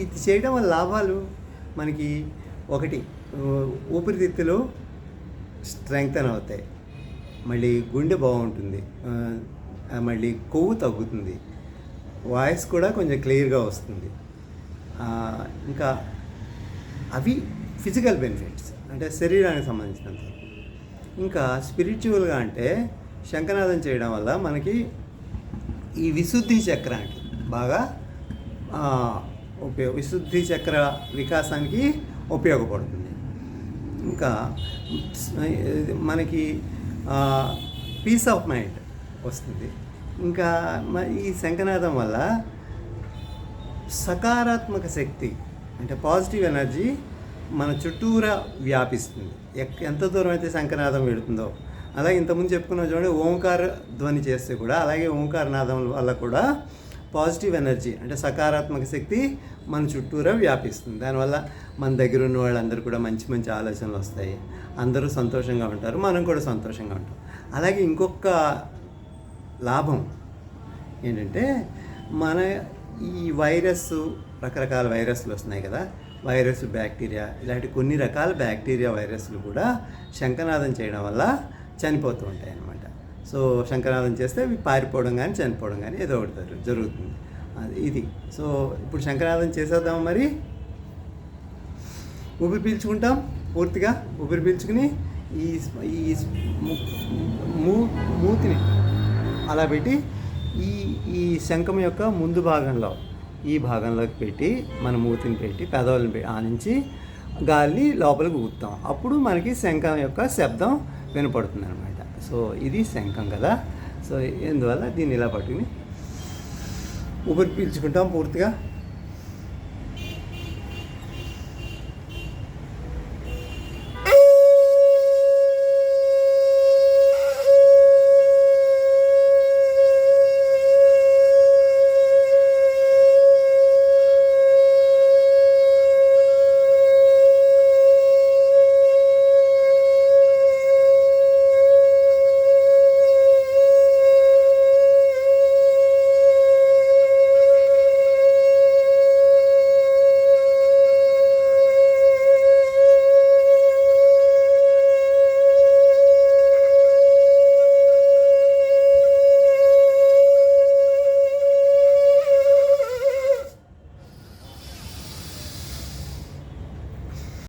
ఇది చేయడం వల్ల లాభాలు మనకి ఒకటి, ఊపిరితిత్తులు స్ట్రెంగ్తన్ అవుతాయి, మళ్ళీ గుండె బాగుంటుంది, మళ్ళీ కొవ్వు తగ్గుతుంది, వాయిస్ కూడా కొంచెం క్లియర్గా వస్తుంది. ఇంకా అవి ఫిజికల్ బెనిఫిట్స్, అంటే శరీరానికి సంబంధించినంత. ఇంకా స్పిరిచువల్గా అంటే శంఖనాదం చేయడం వల్ల మనకి ఈ విశుద్ధి చక్రానికి బాగా విశుద్ధి చక్ర వికాసానికి ఉపయోగపడుతుంది. ఇంకా మనకి పీస్ ఆఫ్ మైండ్ వస్తుంది. ఇంకా ఈ శంఖనాదం వల్ల సకారాత్మక శక్తి, అంటే పాజిటివ్ ఎనర్జీ మన చుట్టూరా వ్యాపిస్తుంది. ఎంత దూరం అయితే శంఖనాదం వెళుతుందో, అలాగే ఇంతకుముందు చెప్పుకున్న చూడండి ఓంకార ధ్వని చేస్తే కూడా, అలాగే ఓంకారనాదం వల్ల కూడా పాజిటివ్ ఎనర్జీ, అంటే సకారాత్మక శక్తి మన చుట్టూరా వ్యాపిస్తుంది. దానివల్ల మన దగ్గర ఉన్న వాళ్ళందరూ కూడా మంచి మంచి ఆలోచనలు వస్తాయి, అందరూ సంతోషంగా ఉంటారు, మనం కూడా సంతోషంగా ఉంటాం. అలాగే ఇంకొక లాభం ఏంటంటే, మన ఈ రకరకాల వైరస్లు వస్తున్నాయి కదా, వైరస్, బ్యాక్టీరియా, ఇలాంటి కొన్ని రకాల బ్యాక్టీరియా, వైరస్లు కూడా శంఖనాదం చేయడం వల్ల చనిపోతూ ఉంటాయి అన్నమాట. సో శంఖనాదం చేస్తే అవి పారిపోవడం కానీ చనిపోవడం కానీ ఏదో ఒకటి జరుగుతుంది. ఇది. సో ఇప్పుడు శంఖనాదం చేసేద్దాం. మరి ఊపిరి పీల్చుకుంటాం, పూర్తిగా ఊపిరి పీల్చుకుని ఈ మూతిని అలా పెట్టి ఈ శంఖం యొక్క ముందు భాగంలో, ఈ భాగంలోకి పెట్టి మన మూతిని పెట్టి పెదవులను ఆనించి గాలిని లోపలికి ఊపుతాం. అప్పుడు మనకి శంఖం యొక్క శబ్దం వినపడుతుంది అనమాట. సో ఇది శంఖం కదా. సో ఇందువల్ల దీన్ని ఇలా పట్టుకుని ఊపిరి పీల్చుకుంటాం పూర్తిగా.